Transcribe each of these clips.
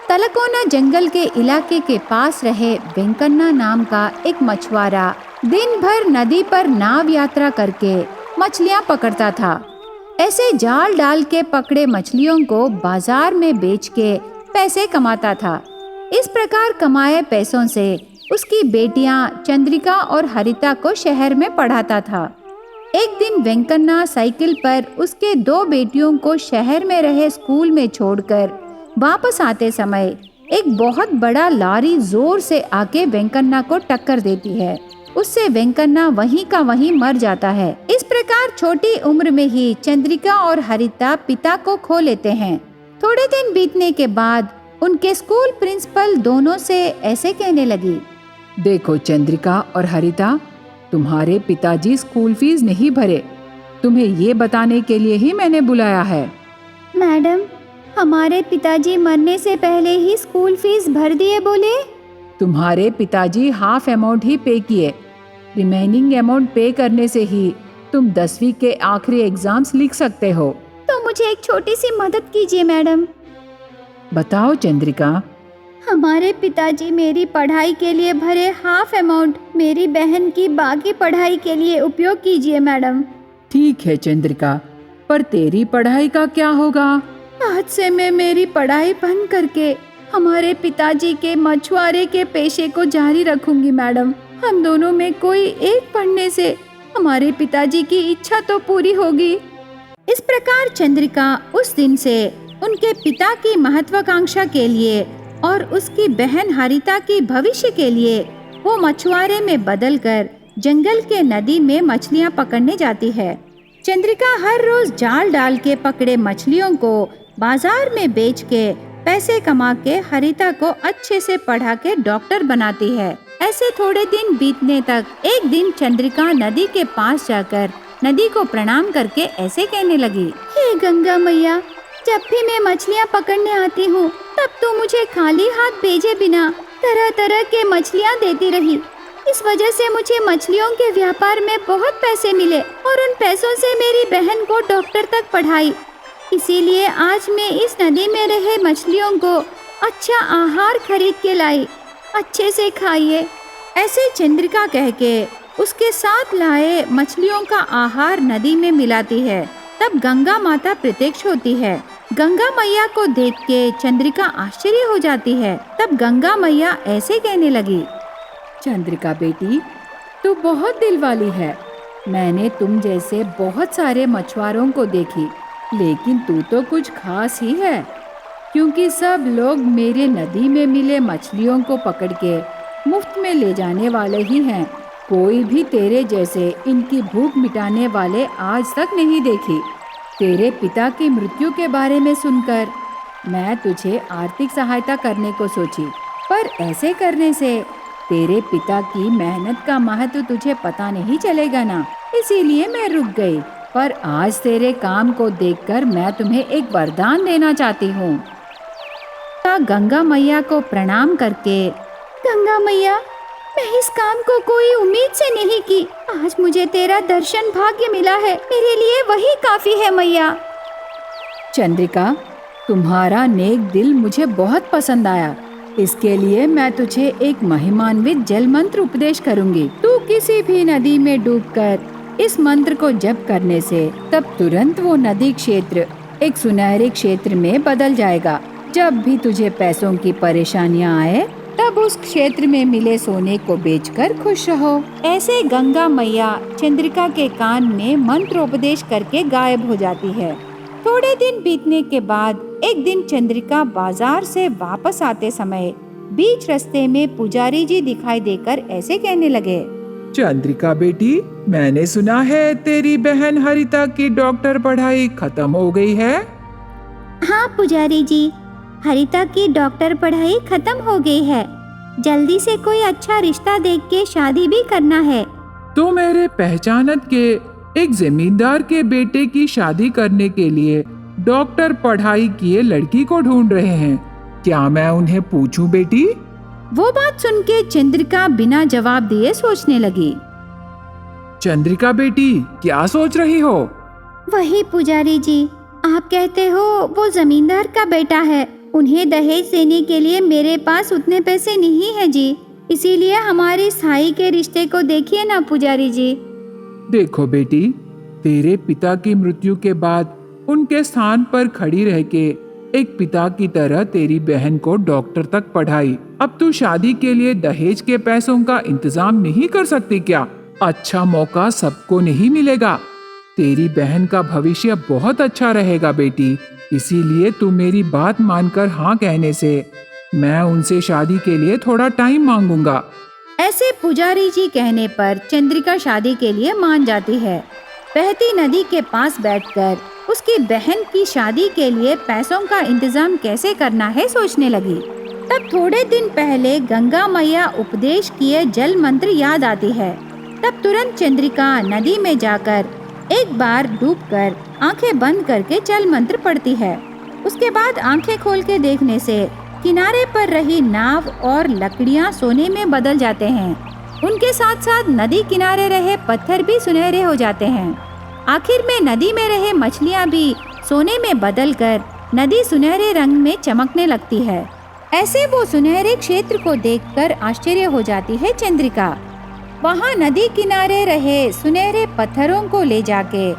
तलकोना जंगल के इलाके के पास रहे वेंकन्ना नाम का एक मछुआरा दिन भर नदी पर नाव यात्रा करके मछलियां पकड़ता था। ऐसे जाल डाल के पकड़े मछलियों को बाजार में बेच के पैसे कमाता था। इस प्रकार कमाए पैसों से उसकी बेटियां चंद्रिका और हरिता को शहर में पढ़ाता था। एक दिन वेंकन्ना साइकिल पर उसके 2 बेटियों को शहर में रहे स्कूल में छोड़कर वापस आते समय एक बहुत बड़ा लॉरी जोर से आके वेंकन्ना को टक्कर देती है। उससे वेंकन्ना वहीं का वहीं मर जाता है। इस प्रकार छोटी उम्र में ही चंद्रिका और हरिता पिता को खो लेते हैं। थोड़े दिन बीतने के बाद उनके स्कूल प्रिंसिपल दोनों से ऐसे कहने लगी, देखो चंद्रिका और हरिता, तुम्हारे पिताजी स्कूल फीस नहीं भरे। तुम्हें ये बताने के लिए ही मैंने बुलाया है। मैडम, हमारे पिताजी मरने से पहले ही स्कूल फीस भर दिए बोले। तुम्हारे पिताजी हाफ अमाउंट ही पे किए। रिमेनिंग अमाउंट पे करने से ही तुम 10वीं के आखिरी एग्जाम्स लिख सकते हो। तो मुझे एक छोटी सी मदद कीजिए मैडम। बताओ चंद्रिका। हमारे पिताजी मेरी पढ़ाई के लिए भरे हाफ अमाउंट मेरी बहन की बाकी पढ़ाई के लिए उपयोग कीजिए मैडम। ठीक है चंद्रिका, पर तेरी पढ़ाई का क्या होगा? आज से मैं मेरी पढ़ाई बंद करके हमारे पिताजी के मछुआरे के पेशे को जारी रखूंगी मैडम। हम दोनों में कोई एक पढ़ने से हमारे पिताजी की इच्छा तो पूरी होगी। इस प्रकार चंद्रिका उस दिन से उनके पिता की महत्वाकांक्षा के लिए और उसकी बहन हरिता की भविष्य के लिए वो मछुआरे में बदलकर जंगल के नदी में मछलियां पकड़ने जाती है। चंद्रिका हर रोज जाल डाल के पकड़े मछलियों को बाजार में बेच के पैसे कमा के हरिता को अच्छे से पढ़ा के डॉक्टर बनाती है। ऐसे थोड़े दिन बीतने तक एक दिन चंद्रिका नदी के पास जाकर नदी को प्रणाम करके ऐसे कहने लगी, हे गंगा मैया, जब भी मैं मछलियाँ पकड़ने आती हूँ तब तो मुझे खाली हाथ भेजे बिना तरह तरह के मछलियाँ देती रही। इस वजह से मुझे मछलियों के व्यापार में बहुत पैसे मिले और उन पैसों से मेरी बहन को डॉक्टर तक पढ़ाई। इसीलिए आज मैं इस नदी में रहे मछलियों को अच्छा आहार खरीद के लाई। अच्छे से खाइए। ऐसे चंद्रिका कह के उसके साथ लाए मछलियों का आहार नदी में मिलाती है। तब गंगा माता प्रत्यक्ष होती है। गंगा मैया को देख के चंद्रिका आश्चर्य हो जाती है। तब गंगा मैया ऐसे कहने लगी, चंद्रिका बेटी, तू बहुत दिल वाली है। मैंने तुम जैसे बहुत सारे मछुआरों को देखी, लेकिन तू तो कुछ खास ही है, क्योंकि सब लोग मेरे नदी में मिले मछलियों को पकड़ के मुफ्त में ले जाने वाले ही हैं। कोई भी तेरे जैसे इनकी भूख मिटाने वाले आज तक नहीं देखी। तेरे पिता की मृत्यु के बारे में सुनकर मैं तुझे आर्थिक सहायता करने को सोची, पर ऐसे करने से तेरे पिता की मेहनत का महत्व तुझे पता नहीं चलेगा ना, इसीलिए मैं रुक गई। पर आज तेरे काम को देखकर मैं तुम्हें एक वरदान देना चाहती हूँ। गंगा मैया को प्रणाम करके, गंगा मैया, मैं इस काम को कोई उम्मीद से नहीं की। आज मुझे तेरा दर्शन भाग्य मिला है, मेरे लिए वही काफी है मैया। चंद्रिका, तुम्हारा नेक दिल मुझे बहुत पसंद आया। इसके लिए मैं तुझे एक महिमान्वित जल मंत्र उपदेश करूंगी। तू किसी भी नदी में डूबकर इस मंत्र को जप करने से तब तुरंत वो नदी क्षेत्र एक सुनहरे क्षेत्र में बदल जाएगा। जब भी तुझे पैसों की परेशानियां आए तब उस क्षेत्र में मिले सोने को बेचकर खुश रहो। ऐसे गंगा मैया चंद्रिका के कान में मंत्रोपदेश करके गायब हो जाती है। थोड़े दिन बीतने के बाद एक दिन चंद्रिका बाजार से वापस आते समय बीच रास्ते में पुजारी जी दिखाई देकर ऐसे कहने लगे, चंद्रिका बेटी, मैंने सुना है तेरी बहन हरिता की डॉक्टर पढ़ाई खत्म हो गई है। हाँ पुजारी जी, हरिता की डॉक्टर पढ़ाई खत्म हो गई है। जल्दी से कोई अच्छा रिश्ता देख के शादी भी करना है। तो मेरे पहचानत के एक जमींदार के बेटे की शादी करने के लिए डॉक्टर पढ़ाई किए लड़की को ढूंढ रहे हैं। क्या मैं उन्हें पूछूं बेटी? वो बात सुन के चंद्रिका बिना जवाब दिए सोचने लगी। चंद्रिका बेटी, क्या सोच रही हो? वही पुजारी जी, आप कहते हो वो जमींदार का बेटा है, उन्हें दहेज देने के लिए मेरे पास उतने पैसे नहीं है जी, इसीलिए हमारे साई के रिश्ते को देखिए ना पुजारी जी। देखो बेटी, तेरे पिता की मृत्यु के बाद उनके स्थान पर खड़ी रह के एक पिता की तरह तेरी बहन को डॉक्टर तक पढ़ाई। अब तू शादी के लिए दहेज के पैसों का इंतजाम नहीं कर सकती क्या? अच्छा मौका सबको नहीं मिलेगा। तेरी बहन का भविष्य बहुत अच्छा रहेगा बेटी, इसीलिए तू मेरी बात मानकर हाँ कहने से मैं उनसे शादी के लिए थोड़ा टाइम मांगूंगा। ऐसे पुजारी जी कहने पर चंद्रिका शादी के लिए मान जाती है। बहती नदी के पास बैठकर उसकी बहन की शादी के लिए पैसों का इंतजाम कैसे करना है सोचने लगी। तब थोड़े दिन पहले गंगा मैया उपदेश किए जल मंत्र याद आती है। तब तुरंत चंद्रिका नदी में जाकर एक बार डूबकर आंखें बंद करके जल मंत्र पढ़ती है। उसके बाद आंखें खोल के देखने से किनारे पर रही नाव और लकड़ियां सोने में बदल जाते हैं। उनके साथ साथ नदी किनारे रहे पत्थर भी सुनहरे हो जाते हैं। आखिर में नदी में रहे मछलियां भी सोने में बदलकर नदी सुनहरे रंग में चमकने लगती है। ऐसे वो सुनहरे क्षेत्र को देखकर आश्चर्य हो जाती है चंद्रिका। वहाँ नदी किनारे रहे सुनहरे पत्थरों को ले जाके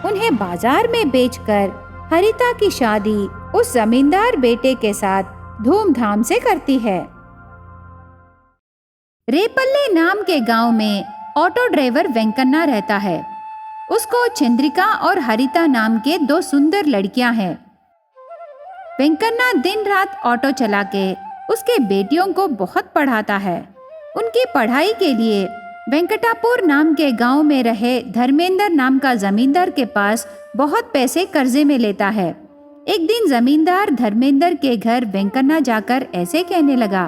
उन्हें बाजार में बेचकर हरिता की शादी उस जमींदार बेटे के साथ धूमधाम से करती है। रेपल्ले नाम के गांव में ऑटो ड्राइवर वेंकन्ना रहता है। उसको चंद्रिका और हरिता नाम के दो सुंदर लड़कियां हैं। वेंकन्ना दिन रात ऑटो चला के उसके बेटियों को बहुत पढ़ाता है। उनकी पढ़ाई के लिए वेंकटापुर नाम के गांव में रहे धर्मेंद्र नाम का जमींदार के पास बहुत पैसे कर्जे में लेता है। एक दिन जमींदार धर्मेंद्र के घर वेंकन्ना जाकर ऐसे कहने लगा,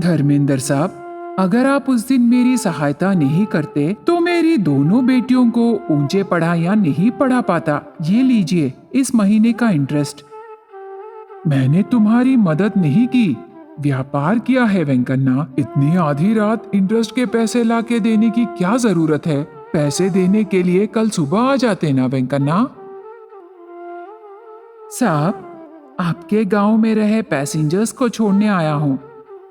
धर्मेंद्र साहब, अगर आप उस दिन मेरी सहायता नहीं करते तो मेरी दोनों बेटियों को ऊंचे पढ़ाइयाँ नहीं पढ़ा पाता। ये लीजिए इस महीने का इंटरेस्ट। मैंने तुम्हारी मदद नहीं की, व्यापार किया है वेंकन्ना। इतनी आधी रात इंटरेस्ट के पैसे लाके देने की क्या जरूरत है? पैसे देने के लिए कल सुबह आ जाते ना वेंकन्ना। साहब, आपके गांव में रहे पैसेंजर्स को छोड़ने आया हूँ।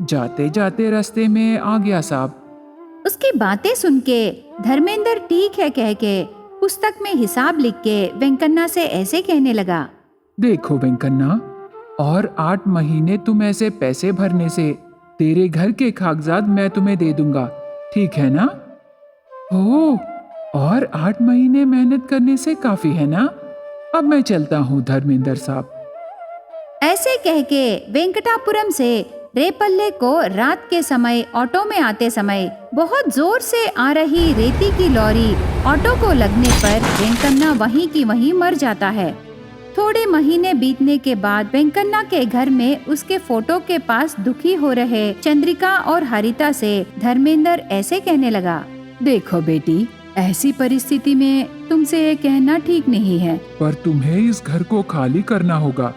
जाते जाते रास्ते में आ गया साहब। उसकी बातें सुन के धर्मेंद्र ठीक है कह के पुस्तक में हिसाब लिख के वेंकन्ना से ऐसे कहने लगा, देखो वेंकन्ना, और 8 महीने तुम ऐसे पैसे भरने से तेरे घर के कागजात मैं तुम्हें दे दूंगा, ठीक है ना? ओह, और 8 महीने मेहनत करने से काफी है ना? अब मैं चलता हूँ धर्मेंद्र साहब। ऐसे कह के वेंकटापुरम से रेपल्ले को रात के समय ऑटो में आते समय बहुत जोर से आ रही रेती की लॉरी ऑटो को लगने पर वेंकन्ना वहीं की वहीं मर जाता है। थोड़े महीने बीतने के बाद वेंकन्ना के घर में उसके फोटो के पास दुखी हो रहे चंद्रिका और हरिता से धर्मेंद्र ऐसे कहने लगा, देखो बेटी, ऐसी परिस्थिति में तुमसे ये कहना ठीक नहीं है, पर तुम्हें इस घर को खाली करना होगा,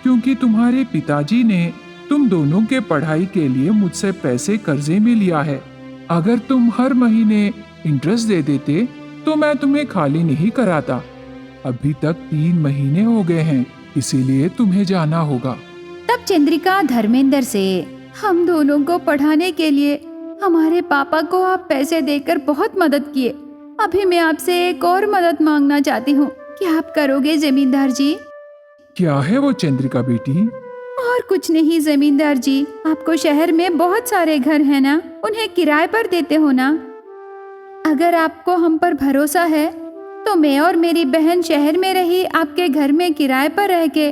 क्योंकि तुम्हारे पिताजी ने तुम दोनों के पढ़ाई के लिए मुझसे पैसे कर्जे में लिया है। अगर तुम हर महीने इंटरेस्ट दे देते तो मैं तुम्हें खाली नहीं कराता। अभी तक 3 महीने हो गए हैं, इसीलिए तुम्हें जाना होगा। तब चंद्रिका धर्मेंद्र से, हम दोनों को पढ़ाने के लिए हमारे पापा को आप पैसे देकर बहुत मदद किए। अभी मैं आपसे एक और मदद मांगना चाहती हूँ, क्या आप करोगे जमींदार जी? क्या है वो चंद्रिका बेटी? और कुछ नहीं जमींदार जी, आपको शहर में बहुत सारे घर हैं ना, उन्हें किराए पर देते हो ना। अगर आपको हम पर भरोसा है तो मैं और मेरी बहन शहर में रही आपके घर में किराए पर रह के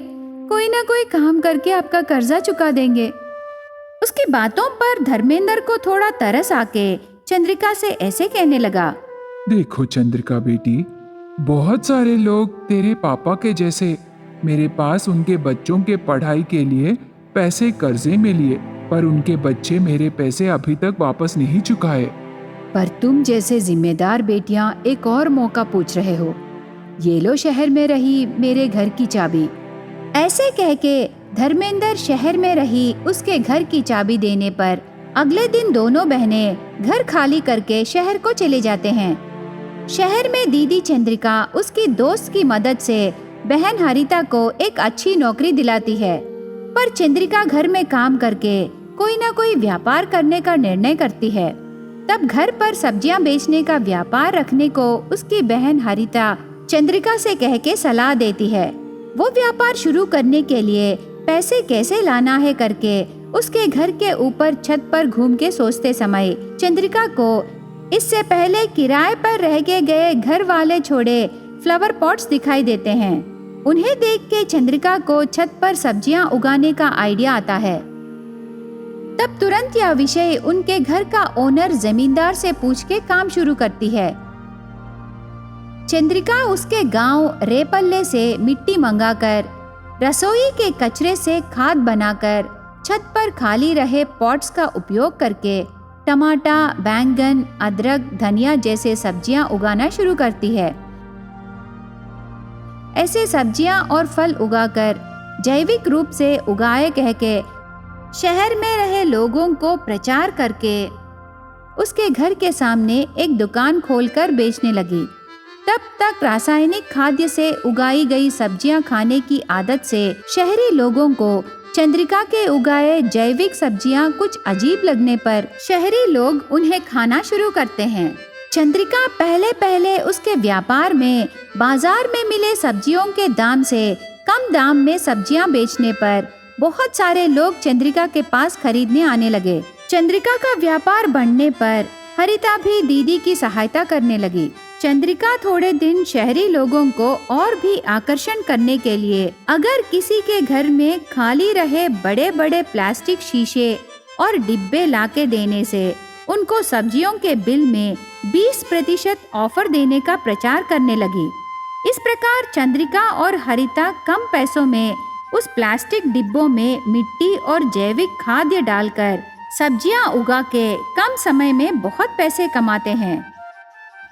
कोई ना कोई काम करके आपका कर्जा चुका देंगे। उसकी बातों पर धर्मेंद्र को थोड़ा तरस आके चंद्रिका से ऐसे कहने लगा, देखो चंद्रिका बेटी, बहुत सारे लोग तेरे पापा के जैसे मेरे पास उनके बच्चों के पढ़ाई के लिए पैसे कर्जे में लिए, पर उनके बच्चे मेरे पैसे अभी तक वापस नहीं चुकाए। पर तुम जैसे जिम्मेदार बेटियां एक और मौका पूछ रहे हो। ये लो शहर में रही मेरे घर की चाबी। ऐसे कह के धर्मेंद्र शहर में रही उसके घर की चाबी देने पर अगले दिन दोनों बहनें घर खाली करके शहर को चले जाते हैं। शहर में दीदी चंद्रिका उसकी दोस्त की मदद से बहन हरिता को एक अच्छी नौकरी दिलाती है, पर चंद्रिका घर में काम करके कोई ना कोई व्यापार करने का निर्णय करती है। तब घर पर सब्जियां बेचने का व्यापार रखने को उसकी बहन हरिता चंद्रिका से कह के सलाह देती है। वो व्यापार शुरू करने के लिए पैसे कैसे लाना है करके उसके घर के ऊपर छत पर घूम के सोचते समय चंद्रिका को इससे पहले किराए पर रह के गए घर वाले छोड़े फ्लावर पॉट्स दिखाई देते हैं। उन्हें देख के चंद्रिका को छत पर सब्जियां उगाने का आइडिया आता है। तब तुरंत यह विषय उनके घर का ओनर जमींदार से पूछ के काम शुरू करती है। चंद्रिका उसके गांव रेपल्ले से मिट्टी मंगाकर रसोई के कचरे से खाद बनाकर छत पर खाली रहे पॉट्स का उपयोग करके टमाटा, बैंगन, अदरक, धनिया जैसे सब्जियां उगाना शुरू करती है। ऐसे सब्जियां और फल उगाकर जैविक रूप से उगाए कह के शहर में रहे लोगों को प्रचार करके उसके घर के सामने एक दुकान खोलकर बेचने लगी। तब तक रासायनिक खाद्य से उगाई गई सब्जियां खाने की आदत से शहरी लोगों को चंद्रिका के उगाए जैविक सब्जियां कुछ अजीब लगने पर शहरी लोग उन्हें खाना शुरू करते हैं। चंद्रिका पहले पहले उसके व्यापार में बाजार में मिले सब्जियों के दाम से कम दाम में सब्जियां बेचने पर बहुत सारे लोग चंद्रिका के पास खरीदने आने लगे। चंद्रिका का व्यापार बढ़ने पर हरिता भी दीदी की सहायता करने लगी। चंद्रिका थोड़े दिन शहरी लोगों को और भी आकर्षण करने के लिए अगर किसी के घर में खाली रहे बड़े बड़े प्लास्टिक शीशे और डिब्बे लाके देने से उनको सब्जियों के बिल में 20% ऑफर देने का प्रचार करने लगी। इस प्रकार चंद्रिका और हरिता कम पैसों में उस प्लास्टिक डिब्बों में मिट्टी और जैविक खाद्य डालकर सब्जियां उगा के कम समय में बहुत पैसे कमाते हैं।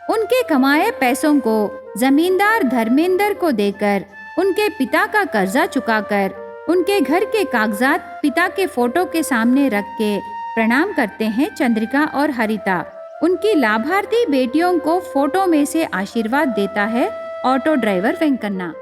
उनके कमाए पैसों को जमींदार धर्मेंद्र को देकर उनके पिता का कर्जा चुकाकर उनके घर के कागजात पिता के फोटो के सामने रख के प्रणाम करते हैं चंद्रिका और हरिता। उनकी लाभार्थी बेटियों को फोटो में से आशीर्वाद देता है ऑटो ड्राइवर वेंकन्ना।